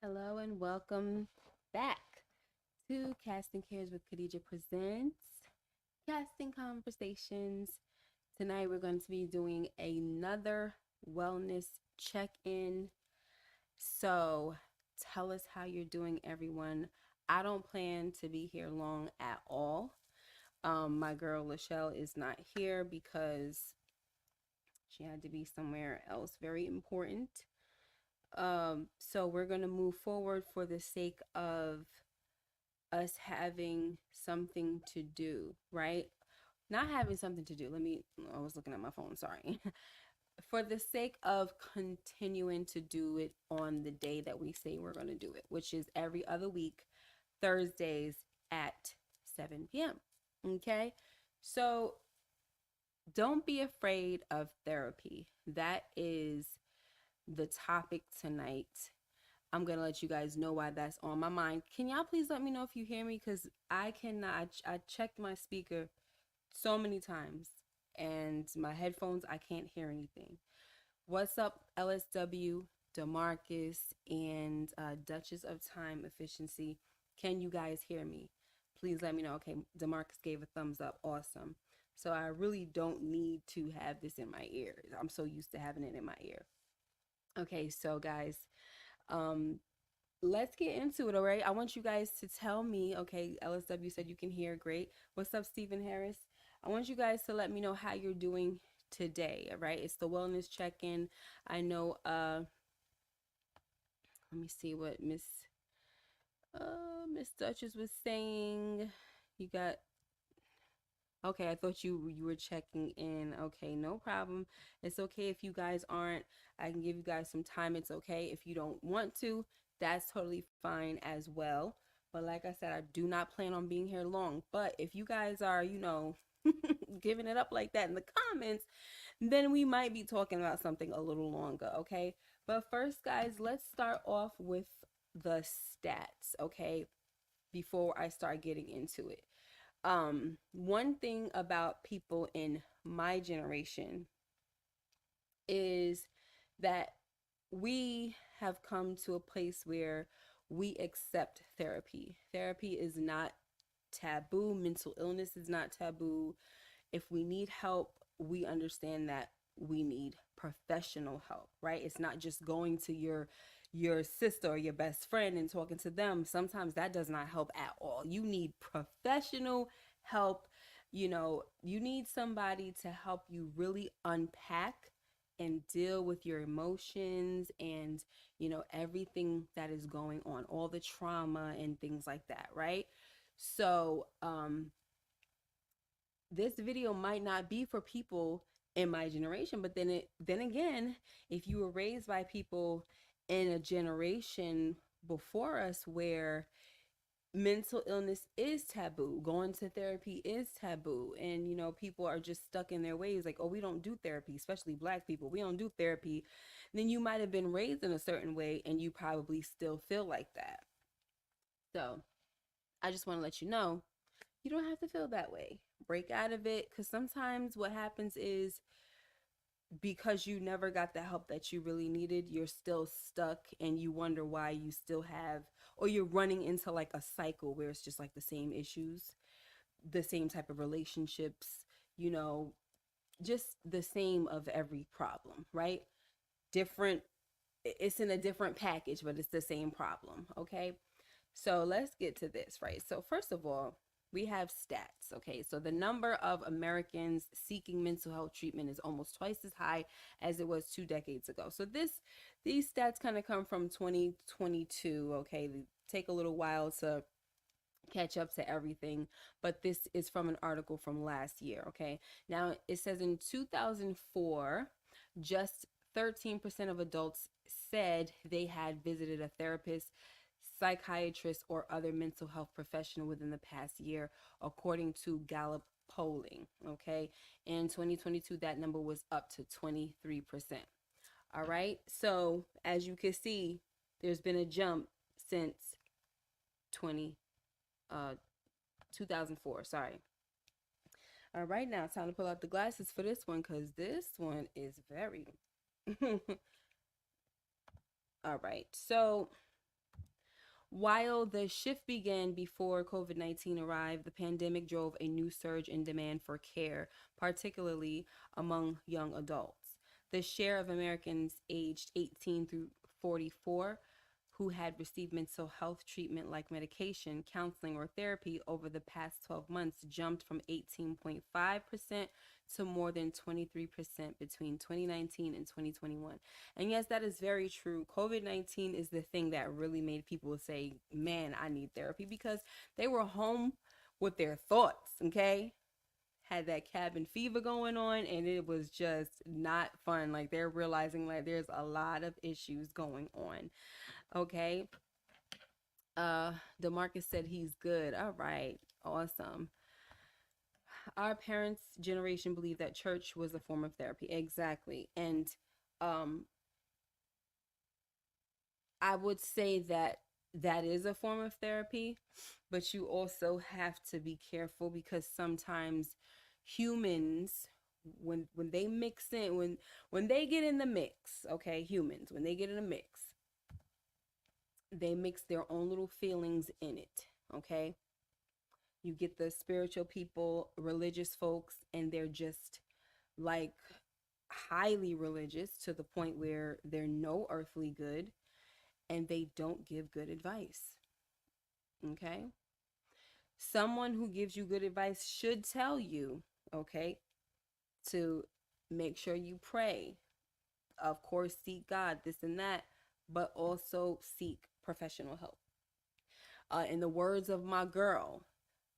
Hello and welcome back to Casting Cares with Khadija Presents Casting Conversations. Tonight we're going to be doing another wellness check-in. So tell us how you're doing, everyone. I don't plan to be here long at all. My girl Lachelle is not here because she had to be somewhere else very important. So we're going to move forward for the sake of us having something to do, right? Not having something to do. I was looking at my phone, sorry. For the sake of continuing to do it on the day that we say we're going to do it, which is every other week, Thursdays at 7 p.m. Okay? So don't be afraid of therapy. That is the topic tonight. I'm going to let you guys know why that's on my mind. Can y'all please let me know if you hear me? Because I cannot. I checked my speaker so many times and my headphones, I can't hear anything. What's up, LSW, DeMarcus, and Duchess of Time Efficiency? Can you guys hear me? Please let me know. Okay, DeMarcus gave a thumbs up. Awesome. So I really don't need to have this in my ear. I'm so used to having it in my ear. Okay, so guys, um, let's get into it, all right? I want you guys to tell me, okay, LSW said you can hear, great. What's up, Stephen Harris? I want you guys to let me know how you're doing today, all right? It's the wellness check-in. I know, let me see what Miss Duchess was saying. You got, okay, I thought you were checking in. Okay, no problem. It's okay if you guys aren't. I can give you guys some time. It's okay if you don't want to. That's totally fine as well. But like I said, I do not plan on being here long. But if you guys are, giving it up like that in the comments, then we might be talking about something a little longer, okay? But first, guys, let's start off with the stats, okay? Before I start getting into it. One thing about people in my generation is that we have come to a place where we accept therapy. Therapy is not taboo. Mental illness is not taboo. If we need help, we understand that we need professional help, right? It's not just going to your sister or your best friend and talking to them. Sometimes that does not help at all. You need professional help. You need somebody to help you really unpack and deal with your emotions and everything that is going on, all the trauma and things like that, right? So this video might not be for people in my generation, but then again, if you were raised by people in a generation before us where mental illness is taboo, going to therapy is taboo, and people are just stuck in their ways, like, oh, we don't do therapy, especially Black people, we don't do therapy, then you might have been raised in a certain way and you probably still feel like that. So I just want to let you know, you don't have to feel that way. Break out of it, because sometimes what happens is, because you never got the help that you really needed, you're still stuck and you wonder why you still have, or you're running into like a cycle where it's just like the same issues, the same type of relationships, you know, just the same of every problem, right? Different, it's in a different package, but it's the same problem, okay? So let's get to this, right? So first of all, we have stats. Okay, so the number of Americans seeking mental health treatment is almost twice as high as it was 2 decades ago. So these stats kind of come from 2022. Okay, they take a little while to catch up to everything, but this is from an article from last year. Okay, now it says in 2004, just 13% of adults said they had visited a therapist, psychiatrist, or other mental health professional within the past year, according to Gallup polling. Okay, in 2022, that number was up to 23%. All right, so as you can see, there's been a jump since 20 uh 2004. Sorry. All right, now time to pull out the glasses for this one, because this one is very all right. So While the shift began before COVID 19 arrived, the pandemic drove a new surge in demand for care, particularly among young adults. The share of Americans aged 18 through 44 who had received mental health treatment like medication, counseling, or therapy over the past 12 months jumped from 18.5% to more than 23% between 2019 and 2021. And yes, that is very true. COVID 19 is the thing that really made people say, man, I need therapy, because they were home with their thoughts, okay? Had that cabin fever going on, and it was just not fun. Like, they're realizing like there's a lot of issues going on, okay? Uh, DeMarcus said he's good. All right, awesome. Our parents' generation believed that church was a form of therapy. Exactly. And um, I would say that that is a form of therapy, but you also have to be careful, because sometimes humans, when they mix in, when they get in the mix, okay, humans, when they get in the mix, they mix their own little feelings in it, okay? You get the spiritual people, religious folks, and they're just like highly religious to the point where they're no earthly good, and they don't give good advice. Okay? Someone who gives you good advice should tell you, okay, to make sure you pray. Of course, seek God, this and that, but also seek professional help. In the words of my girl,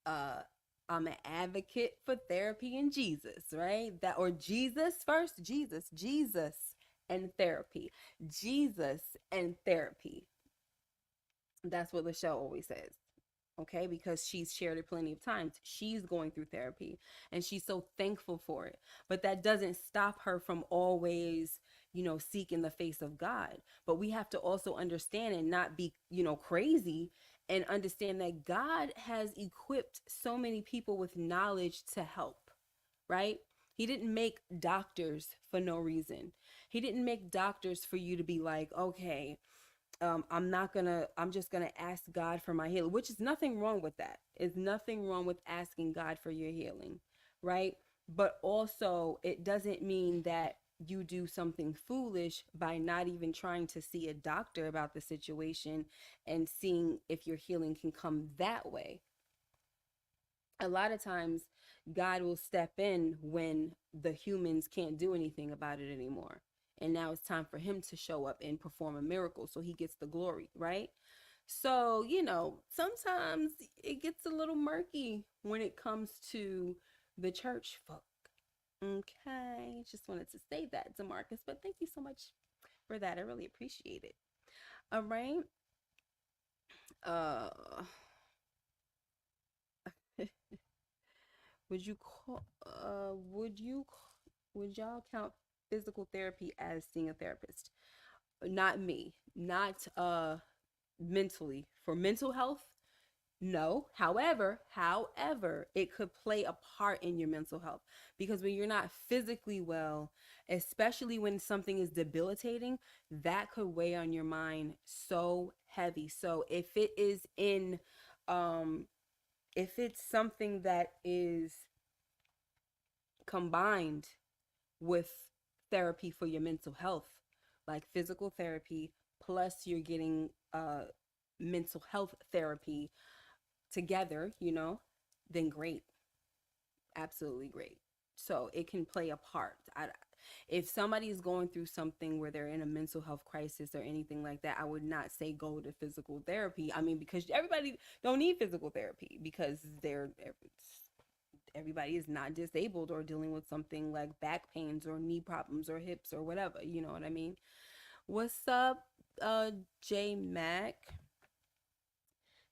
uh, I'm an advocate for therapy and Jesus, right? That, or Jesus first, Jesus and therapy. Jesus and therapy. That's what Lachelle always says. Okay, because she's shared it plenty of times. She's going through therapy and she's so thankful for it. But that doesn't stop her from always, seeking the face of God. But we have to also understand and not be, crazy, and understand that God has equipped so many people with knowledge to help, right? He didn't make doctors for no reason. He didn't make doctors for you to be like, okay, I'm just gonna ask God for my healing, which is nothing wrong with that. It's nothing wrong with asking God for your healing, right? But also, it doesn't mean that you do something foolish by not even trying to see a doctor about the situation and seeing if your healing can come that way. A lot of times, God will step in when the humans can't do anything about it anymore. And now it's time for him to show up and perform a miracle so he gets the glory, right? So, sometimes it gets a little murky when it comes to the church folk. Okay, just wanted to say that, DeMarcus, but thank you so much for that. I really appreciate it. All right. Uh, would you call? Would y'all count physical therapy as seeing a therapist? Not me. Not mentally. For mental health, no. However, it could play a part in your mental health, because when you're not physically well, especially when something is debilitating, that could weigh on your mind so heavy. So um if it's something that is combined with therapy for your mental health, like physical therapy, plus you're getting mental health therapy together, then great. Absolutely great. So it can play a part. If somebody is going through something where they're in a mental health crisis or anything like that, I would not say go to physical therapy. I mean, because everybody don't need physical therapy, because everybody is not disabled or dealing with something like back pains or knee problems or hips or whatever. You know what I mean? What's up, J Mac?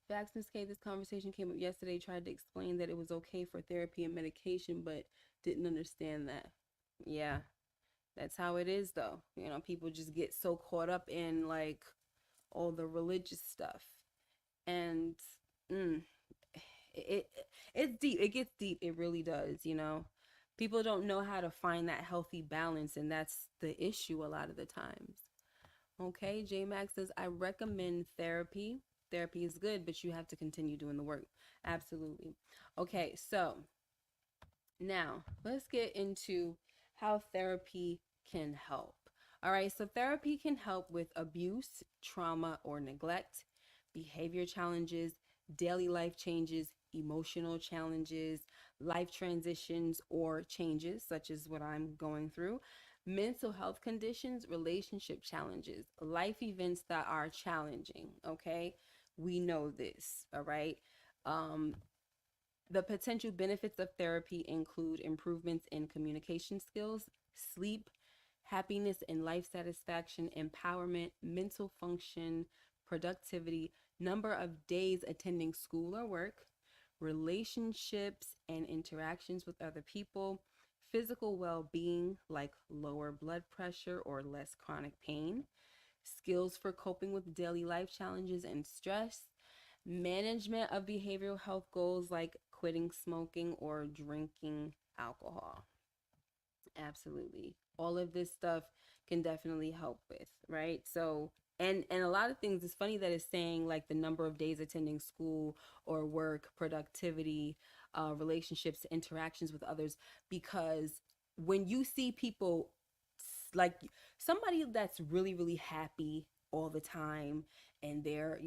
Facts, Miss K, this conversation came up yesterday. Tried to explain that it was okay for therapy and medication, but didn't understand that. Yeah, that's how it is, though. People just get so caught up in like all the religious stuff, and mm, it it's deep. It gets deep. It really does. People don't know how to find that healthy balance, and that's the issue a lot of the times. Okay, J Max says I recommend therapy Therapy is good, but you have to continue doing the work. Absolutely. Okay, so now let's get into how therapy can help. All right, so therapy can help with abuse, trauma, or neglect, behavior challenges, daily life changes, emotional challenges, life transitions or changes, such as what I'm going through, mental health conditions, relationship challenges, life events that are challenging. Okay, we know this. All right. Um, the potential benefits of therapy include improvements in communication skills, sleep, happiness and life satisfaction, empowerment, mental function, productivity, number of days attending school or work, relationships and interactions with other people, physical well being like lower blood pressure or less chronic pain, skills for coping with daily life challenges and stress, management of behavioral health goals like quitting smoking or drinking alcohol. Absolutely. All of this stuff can definitely help with, right? So, and a lot of things, it's funny that it's saying like the number of days attending school or work, productivity, relationships, interactions with others, because when you see people like somebody that's really really happy all the time, and they're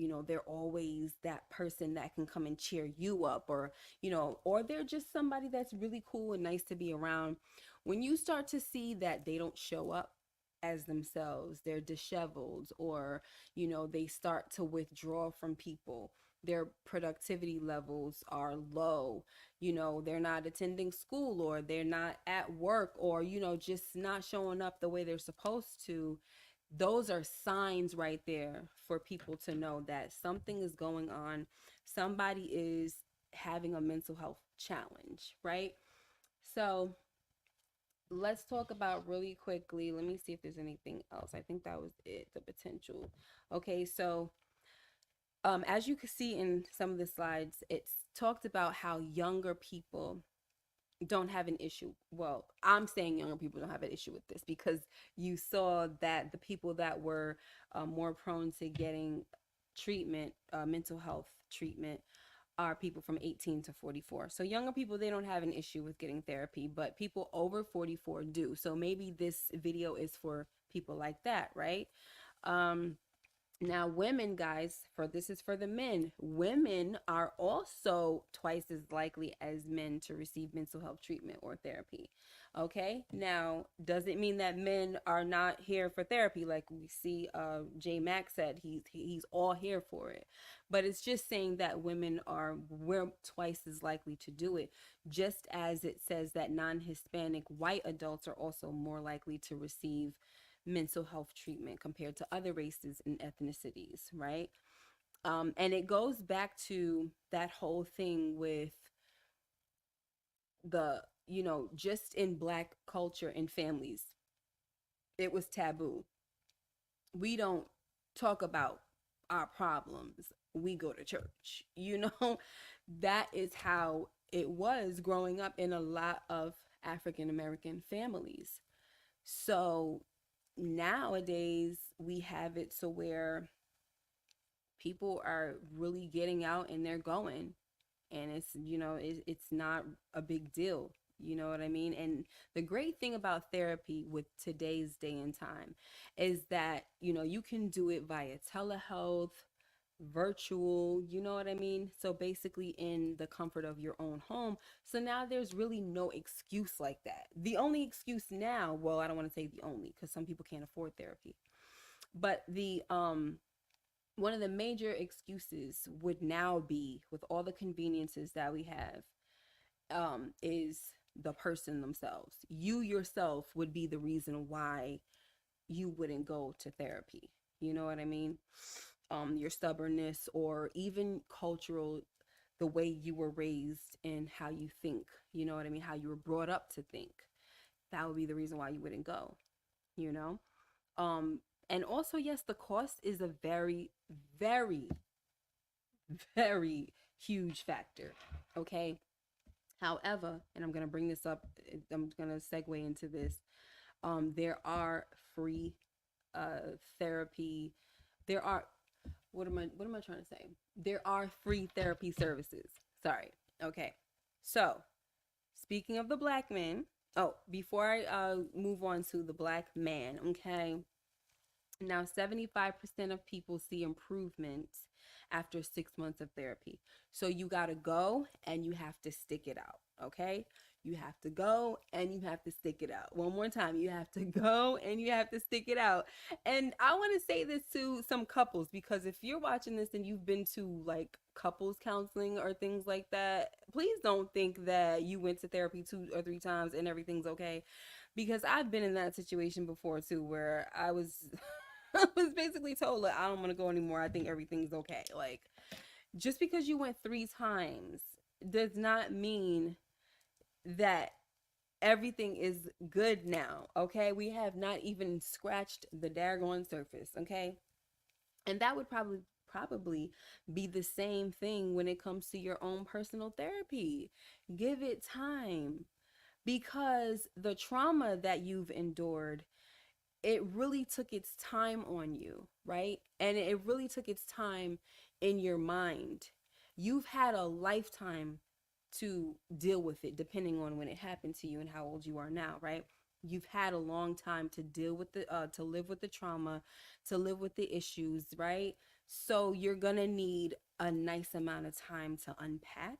always that person that can come and cheer you up, or or they're just somebody that's really cool and nice to be around. When you start to see that they don't show up as themselves, they're disheveled, or they start to withdraw from people, their productivity levels are low, they're not attending school, or they're not at work, or just not showing up the way they're supposed to, those are signs right there for people to know that something is going on. Somebody is having a mental health challenge, right? So let's talk about really quickly. Let me see if there's anything else. I think that was it, the potential. Okay, so as you can see in some of the slides, it's talked about how younger people don't have an issue. Well, I'm saying younger people don't have an issue with this because you saw that the people that were more prone to getting treatment, mental health treatment, are people from 18 to 44. So younger people, they don't have an issue with getting therapy, but people over 44 do. So maybe this video is for people like that, right? Um, Now, women, guys, for this is for the men. Women are also twice as likely as men to receive mental health treatment or therapy. Okay. Now, does it mean that men are not here for therapy? Like we see, J Max said, he's all here for it. But it's just saying that we're twice as likely to do it. Just as it says that non-Hispanic white adults are also more likely to receive mental health treatment compared to other races and ethnicities, right? And it goes back to that whole thing with just in Black culture and families, it was taboo. We don't talk about our problems. We go to church. That is how it was growing up in a lot of African American families. So nowadays we have it so where people are really getting out and they're going, and it's not a big deal. You know what I mean? And the great thing about therapy with today's day and time is that you can do it via telehealth, virtual, you know what I mean? So basically in the comfort of your own home. So now there's really no excuse like that. The only excuse now, well, I don't want to say the only because some people can't afford therapy, but the one of the major excuses would now be, with all the conveniences that we have, is the person themselves. You yourself would be the reason why you wouldn't go to therapy. You know what I mean? Your stubbornness, or even cultural, the way you were raised and how you think. You know what I mean? How you were brought up to think. That would be the reason why you wouldn't go. You know? Um, and also, yes, the cost is a very, very, very huge factor. Okay. However, and I'm going to bring this up, I'm going to segue into this. There are free therapy. There are what am I trying to say? There are free therapy services. Sorry. Okay. So, speaking of the black men, oh, before I move on to the black man, okay? Now, 75% of people see improvement after 6 months of therapy. So you got to go and you have to stick it out. Okay. You have to go and you have to stick it out. One more time. You have to go and you have to stick it out. And I want to say this to some couples, because if you're watching this and you've been to like couples counseling or things like that, please don't think that you went to therapy 2 or 3 times and everything's okay. Because I've been in that situation before too, where I was I was basically told, like, I don't want to go anymore. I think everything's okay. Like, just because you went 3 times does not mean that everything is good now. Okay. We have not even scratched the daggone surface. Okay. And that would probably be the same thing when it comes to your own personal therapy. Give it time, because the trauma that you've endured, it really took its time on you, right? And it really took its time in your mind. You've had a lifetime to deal with it, depending on when it happened to you and how old you are now, right? You've had a long time to deal with to live with the trauma, to live with the issues, right? So you're gonna need a nice amount of time to unpack.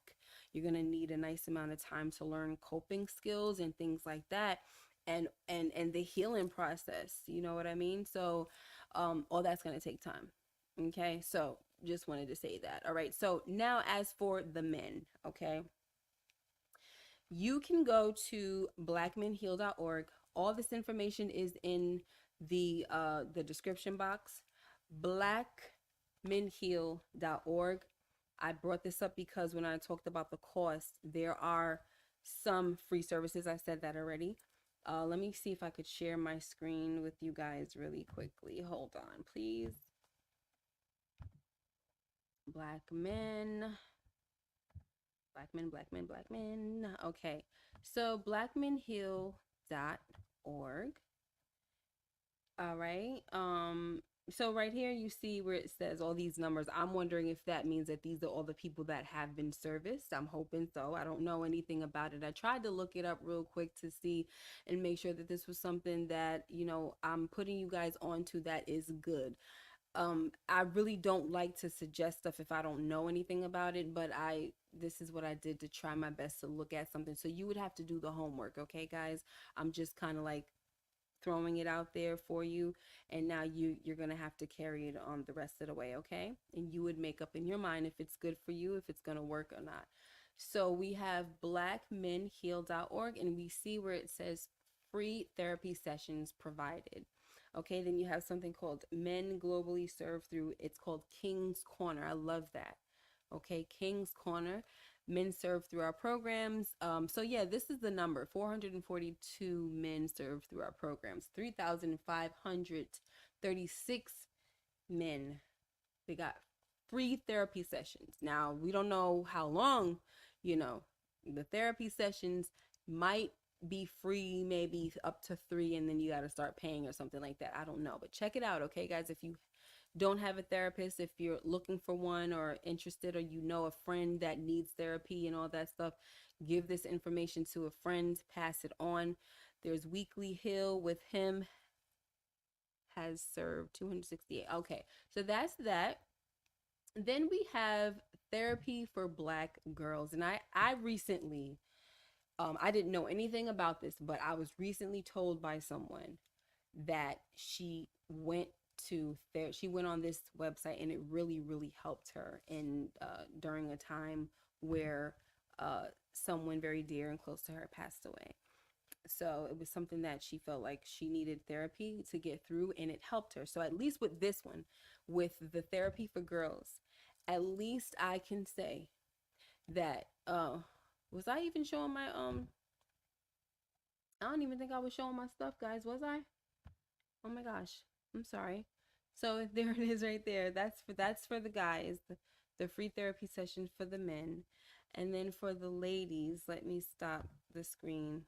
You're gonna need a nice amount of time to learn coping skills and things like that, and the healing process. You know what I mean? So, all that's gonna take time. Okay, so just wanted to say that. All right. So now, as for the men, okay, you can go to blackmenheal.org. All this information is in the description box. Blackmenheal.org. I brought this up because when I talked about the cost, there are some free services. I said that already. Let me see if I could share my screen with you guys really quickly. Hold on, please. Black men. Black men, black men, black men. Okay. So blackmenheal.org. All right. So right here you see where it says all these numbers. I'm wondering if that means that these are all the people that have been serviced. I'm hoping so. I don't know anything about it. I tried to look it up real quick to see and make sure that this was something that, I'm putting you guys onto that is good. I really don't like to suggest stuff if I don't know anything about it, but this is what I did to try my best to look at something. So you would have to do the homework, okay, guys? I'm just kind of like throwing it out there for you, and now you're gonna have to carry it on the rest of the way, okay? And you would make up in your mind if it's good for you, if it's gonna work or not. So we have blackmenheal.org, and we see where it says free therapy sessions provided. Okay, then you have something called Men Globally Served Through, it's called King's Corner. I love that. Okay, King's Corner. Men served through our programs. So yeah, this is the number: 442 men served through our programs. 3,536 men. They got free therapy sessions. Now we don't know how long, the therapy sessions might be free, maybe up to 3, and then you got to start paying or something like that. I don't know, but check it out, okay, guys? If you don't have a therapist, if you're looking for one or interested, or a friend that needs therapy and all that stuff, give this information to a friend, pass it on. There's Weekly Heal with him, has served 268. Okay, so that's that. Then we have therapy for Black girls, and I recently, I didn't know anything about this, but I was recently told by someone that she went on this website, and it really helped her in during a time where someone very dear and close to her passed away. So it was something that she felt like she needed therapy to get through, and it helped her. So at least with this one, with the therapy for girls, at least I can say that was I even showing my I don't even think I was showing my stuff, guys. Was I? Oh my gosh. I'm sorry. So there it is right there. That's for the guys. The free therapy session for the men. And then for the ladies, let me stop the screen.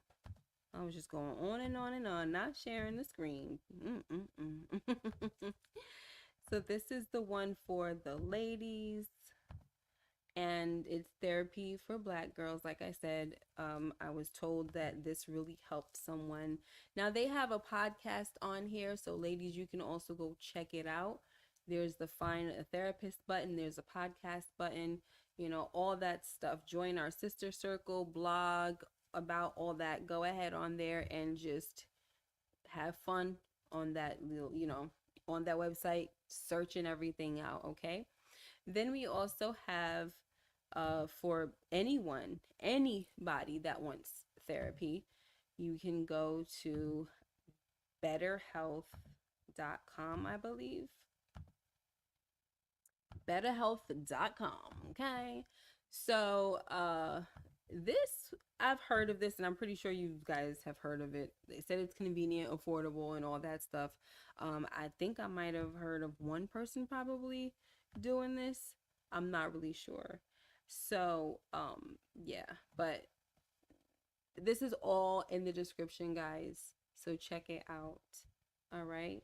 I was just going on and on and on, not sharing the screen. So So this is the one for the ladies, and it's therapy for Black girls. Like I said, I was told that this really helped someone. Now they have a podcast on here, so ladies, you can also go check it out. There's the find a therapist button, there's a podcast button, you know, all that stuff. Join our sister circle, blog about all that. Go ahead on there and just have fun on that little, you know, on that website, searching everything out, okay? Then we also have for anyone, anybody that wants therapy, you can go to betterhealth.com, I believe. Betterhealth.com, okay? So, this, I've heard of this, and I'm pretty sure you guys have heard of it. They said it's convenient, affordable, and all that stuff. I think I might have heard of one person probably doing this. I'm not really sure. So, yeah, but this is all in the description, guys. So check it out. All right.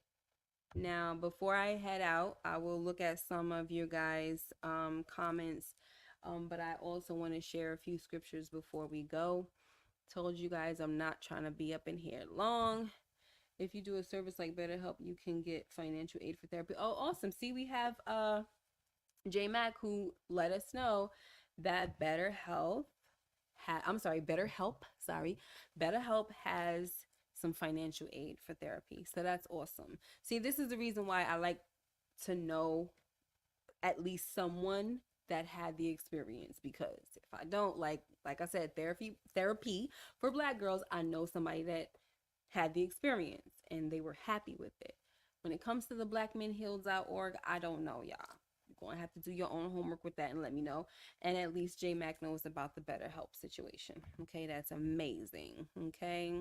Now, before I head out, I will look at some of your guys' comments, but I also want to share a few scriptures before we go. Told you guys I'm not trying to be up in here long. If you do a service like BetterHelp, you can get financial aid for therapy. Oh, awesome. See, we have J Mac who let us know that BetterHelp has some financial aid for therapy. So that's awesome. See, this is the reason why I like to know at least someone that had the experience, because if I don't, like I said, therapy for Black girls, I know somebody that had the experience and they were happy with it. When it comes to the blackmenhealed.org, I don't know, y'all. You're going to have to do your own homework with that and let me know. And at least J Mac knows about the BetterHelp situation. Okay, that's amazing. Okay.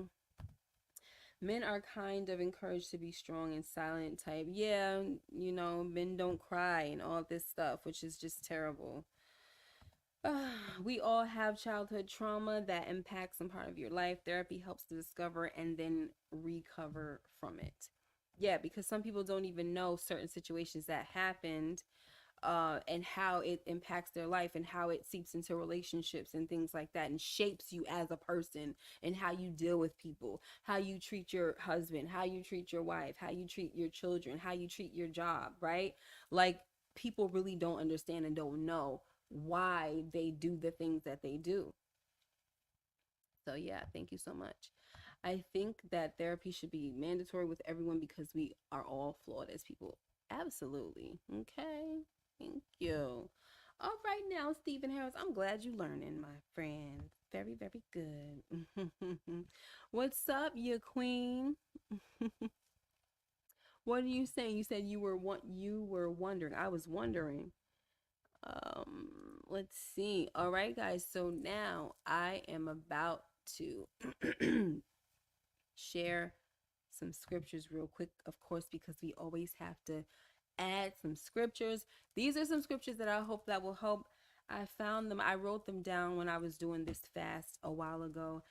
Men are kind of encouraged to be strong and silent type. Yeah, you know, men don't cry and all this stuff, which is just terrible. We all have childhood trauma that impacts some part of your life. Therapy helps to discover and then recover from it. Yeah, because some people don't even know certain situations that happened, and how it impacts their life and how it seeps into relationships and things like that, and shapes you as a person, and how you deal with people, how you treat your husband, how you treat your wife, how you treat your children, how you treat your job, right? Like, people really don't understand and don't know why they do the things that they do. So yeah, thank you so much. I think that therapy should be mandatory with everyone because we are all flawed as people. Absolutely. Okay. Thank you. All right now, Stephen Harris, I'm glad you learning, my friend. Very, very good. What's up, you queen? What are you saying? You said you were wondering. I was wondering. Let's see. All right, guys. So now I am about to share some scriptures real quick, of course, because we always have to add some scriptures. These are some scriptures that I hope that will help. I found them. I wrote them down when I was doing this fast a while ago,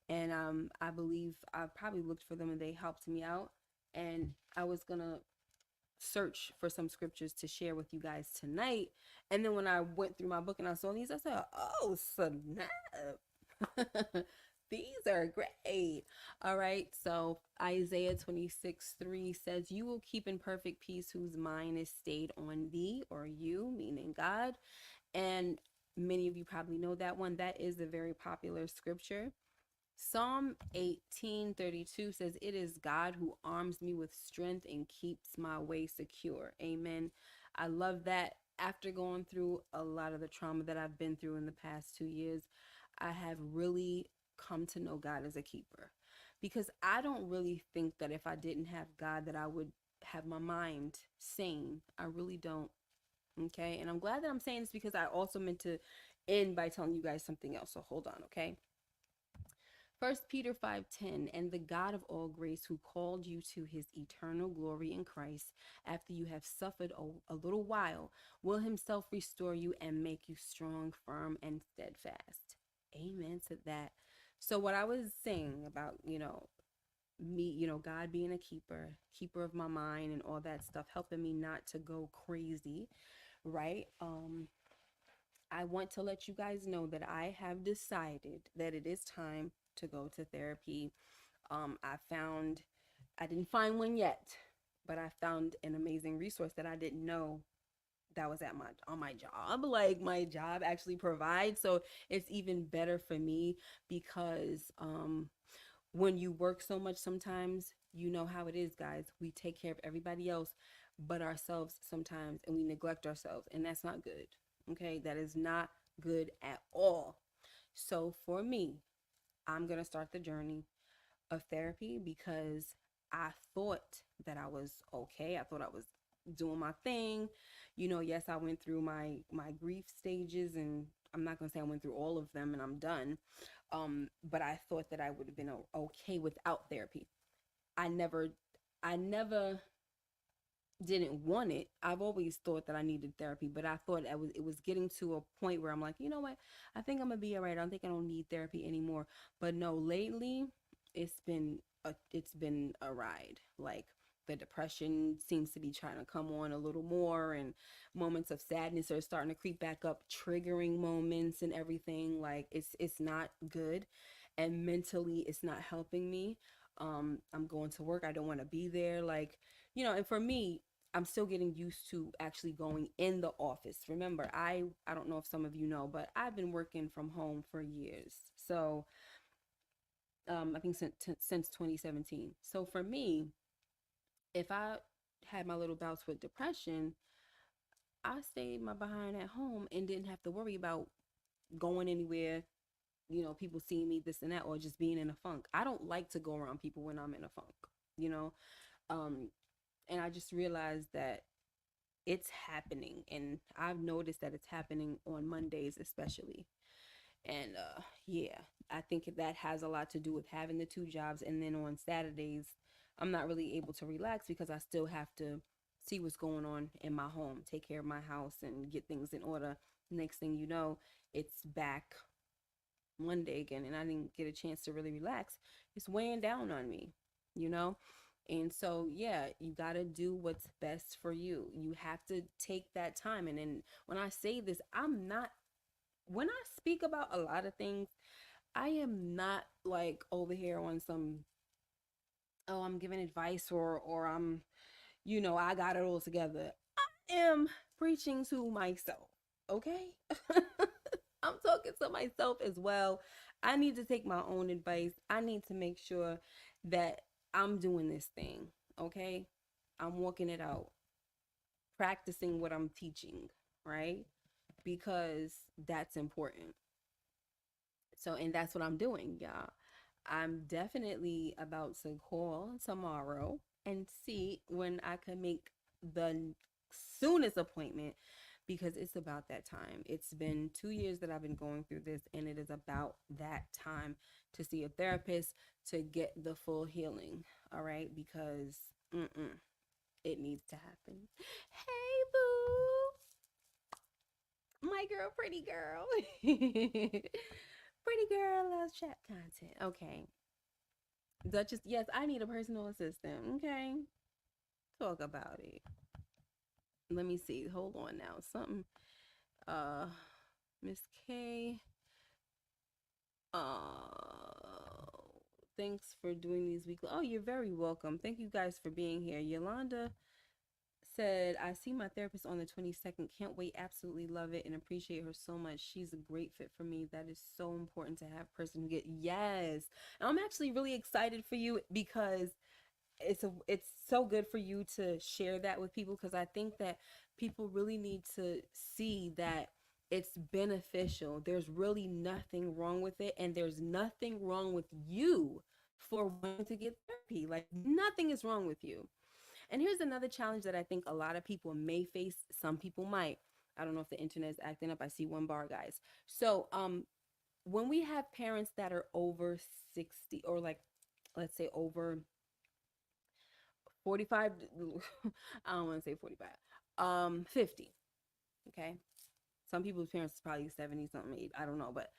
and I believe I probably looked for them and they helped me out. And I was gonna search for some scriptures to share with you guys tonight. And then when I went through my book and I saw these, I said, "Oh, snap." These are great. All right. So Isaiah 26:3 says, "You will keep in perfect peace whose mind is stayed on thee," or you, meaning God. And many of you probably know that one. That is a very popular scripture. Psalm 18:32 says, "It is God who arms me with strength and keeps my way secure." Amen. I love that. After going through a lot of the trauma that I've been through in the past 2 years, I have really come to know God as a keeper. Because I don't really think that if I didn't have God that I would have my mind sane. I really don't. Okay. And I'm glad that I'm saying this because I also meant to end by telling you guys something else. So hold on. Okay. 1 Peter 5:10, "And the God of all grace, who called you to his eternal glory in Christ, after you have suffered a little while, will himself restore you and make you strong, firm, and steadfast." Amen to that. So what I was saying about, me, God being a keeper of my mind and all that stuff, helping me not to go crazy, right? I want to let you guys know that I have decided that it is time to go to therapy. I didn't find one yet, but I found an amazing resource that I didn't know that was at my on my job. Like my job actually provides, so it's even better for me because when you work so much, sometimes you know how it is, guys. We take care of everybody else but ourselves sometimes, and we neglect ourselves, and that's not good. Okay, that is not good at all. So for me, I'm gonna start the journey of therapy because I thought that I was okay. I thought I was doing my thing. Yes, I went through my grief stages, and I'm not going to say I went through all of them and I'm done. But I thought that I would have been okay without therapy. I never didn't want it. I've always thought that I needed therapy, but I thought it was getting to a point where I'm like, you know what? I think I'm gonna be all right. I don't think I don't need therapy anymore. But no, lately it's been a ride. Like the depression seems to be trying to come on a little more, and moments of sadness are starting to creep back up, triggering moments and everything. Like it's not good, and mentally it's not helping me. I'm going to work. I don't want to be there. Like, and for me, I'm still getting used to actually going in the office. Remember, I don't know if some of you know, but I've been working from home for years. So, I think since 2017. So for me, if I had my little bouts with depression, I stayed my behind at home and didn't have to worry about going anywhere, people seeing me this and that, or just being in a funk. I don't like to go around people when I'm in a funk, you know? Um, and I just realized that it's happening, and I've noticed that it's happening on Mondays especially. And yeah, I think that has a lot to do with having the two jobs, and then on Saturdays I'm not really able to relax because I still have to see what's going on in my home, take care of my house and get things in order. Next thing you know, it's back Monday again, and I didn't get a chance to really relax. It's weighing down on me, you know? And so, yeah, you got to do what's best for you. You have to take that time. And then when I say this, when I speak about a lot of things, I am not like over here on some, oh, I'm giving advice, or I got it all together. I am preaching to myself, okay? I'm talking to myself as well. I need to take my own advice. I need to make sure that I'm doing this thing, okay? I'm walking it out, practicing what I'm teaching, right? Because that's important. So, and that's what I'm doing, y'all. I'm definitely about to call tomorrow and see when I can make the soonest appointment, because it's about that time. It's been 2 years that I've been going through this, and it is about that time to see a therapist to get the full healing. All right, because it needs to happen. Hey, boo, my girl, pretty girl, pretty girl loves chat content. Okay, Duchess. Yes, I need a personal assistant. Okay, talk about it. Let me see. Hold on now. Something. Uh, Miss K. Thanks for doing these weekly. Oh, you're very welcome. Thank you guys for being here. Yolanda said, I see my therapist on the 22nd. Can't wait. Absolutely love it and appreciate her so much. She's a great fit for me. That is so important to have a person who get, yes. And I'm actually really excited for you because it's so good for you to share that with people, because I think that people really need to see that it's beneficial. There's really nothing wrong with it, and there's nothing wrong with you for wanting to get therapy. Like nothing is wrong with you. And here's another challenge that I think a lot of people may face. Some people might. I don't know if the internet is acting up. I see one bar, guys. So when we have parents that are over 60, or like let's say over 45, I don't want to say 45, 50. Okay, some people's parents is probably 70 something, I don't know. But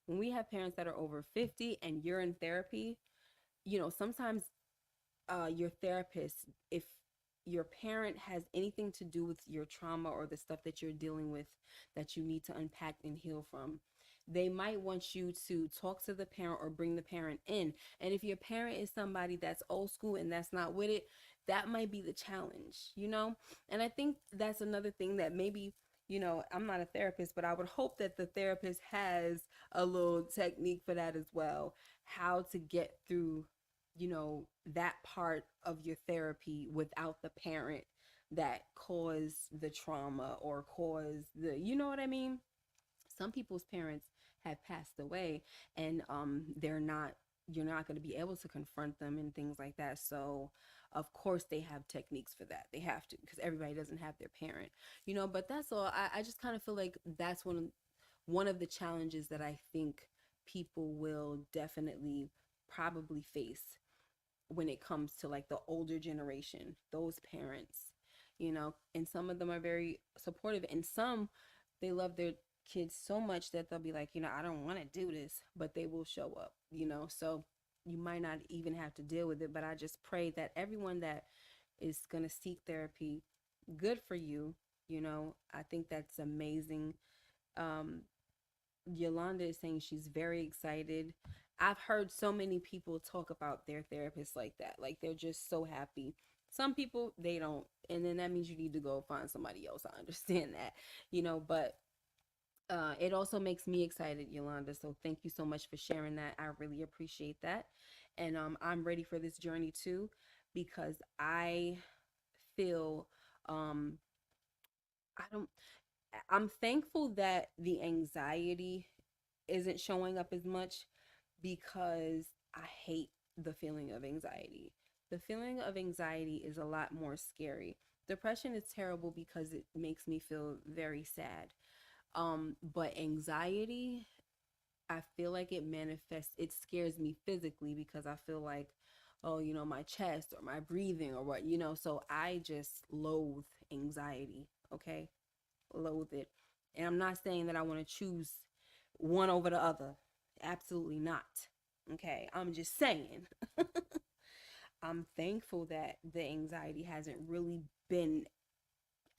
when we have parents that are over 50 and you're in therapy, sometimes your therapist, if your parent has anything to do with your trauma or the stuff that you're dealing with that you need to unpack and heal from, they might want you to talk to the parent or bring the parent in. And if your parent is somebody that's old school and that's not with it, that might be the challenge, you know? And I think that's another thing that maybe, I'm not a therapist, but I would hope that the therapist has a little technique for that as well. How to get through, that part of your therapy without the parent that caused the trauma or caused the, you know what I mean? Some people's parents have passed away, and they're not, you're not going to be able to confront them and things like that. So of course they have techniques for that. They have to, because everybody doesn't have their parent, but that's all. I just kind of feel like that's one of the challenges that I think people will definitely probably face when it comes to like the older generation, those parents, and some of them are very supportive, and some, they love their kids so much that they'll be like, I don't want to do this, but they will show up, so you might not even have to deal with it. But I just pray that everyone that is going to seek therapy, good for you. I think that's amazing. um Yolanda is saying she's very excited. I've heard so many people talk about their therapist like that. Like they're just so happy. Some people, they don't. And then that means you need to go find somebody else. I understand that, but it also makes me excited, Yolanda. So thank you so much for sharing that. I really appreciate that. And I'm ready for this journey too, because I feel um, I don't, I'm thankful that the anxiety isn't showing up as much, because I hate the feeling of anxiety. The feeling of anxiety is a lot more scary. Depression is terrible because it makes me feel very sad. But anxiety, I feel like it manifests, it scares me physically because I feel like, oh, my chest or my breathing or what, so I just loathe anxiety, okay? Loathe it. And I'm not saying that I want to choose one over the other. Absolutely not. Okay, I'm just saying. I'm thankful that the anxiety hasn't really been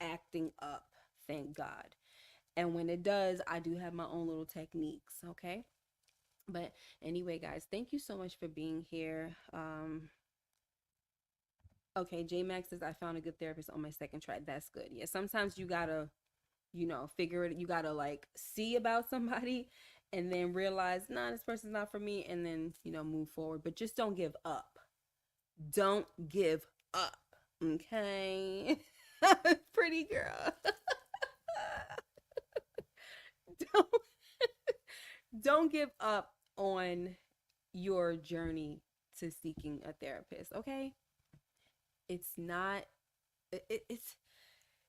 acting up, thank God. And when it does, I do have my own little techniques, okay? But anyway, guys, thank you so much for being here. Okay, J Max says I found a good therapist on my second try. That's good. Yeah, sometimes you gotta, figure it, you gotta like see about somebody and then realize, nah, this person's not for me, and then, move forward. But just don't give up. Don't give up. Okay. Pretty girl. don't don't give up on your journey to seeking a therapist, okay? It's not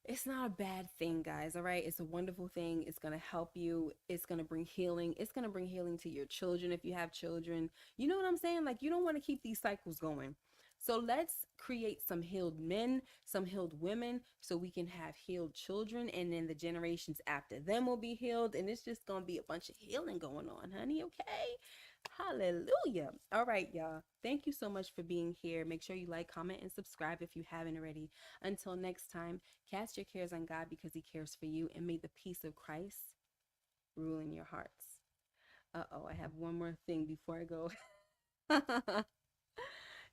it's not a bad thing, guys. All right, it's a wonderful thing. It's going to help you. It's going to bring healing. It's going to bring healing to your children if you have children. You know what I'm saying? Like, you don't want to keep these cycles going. So let's create some healed men, some healed women, so we can have healed children, and then the generations after them will be healed, and it's just going to be a bunch of healing going on, honey. Okay. Hallelujah. All right, y'all. Thank you so much for being here. Make sure you like, comment, and subscribe if you haven't already. Until next time, cast your cares on God because He cares for you, and may the peace of Christ rule in your hearts. I have one more thing before I go.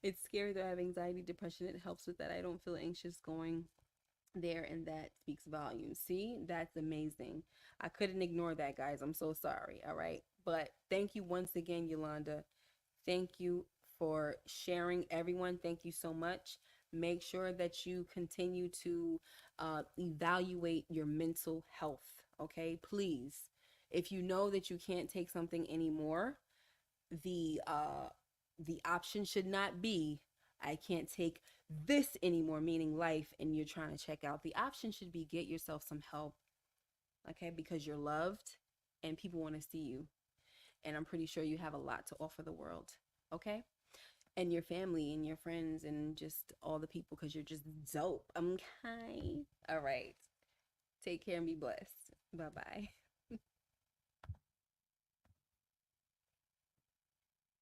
It's scary though. I have anxiety, depression. It helps with that. I don't feel anxious going there, and that speaks volumes. See, that's amazing. I couldn't ignore that, guys. I'm so sorry. All right. But thank you once again, Yolanda. Thank you for sharing, everyone. Thank you so much. Make sure that you continue to evaluate your mental health. Okay, please. If you know that you can't take something anymore, the option should not be, I can't take this anymore, meaning life, and you're trying to check out. The option should be, get yourself some help, okay? Because you're loved and people want to see you. And I'm pretty sure you have a lot to offer the world, okay? And your family and your friends and just all the people, because you're just dope. Okay. All right. Take care and be blessed. Bye bye.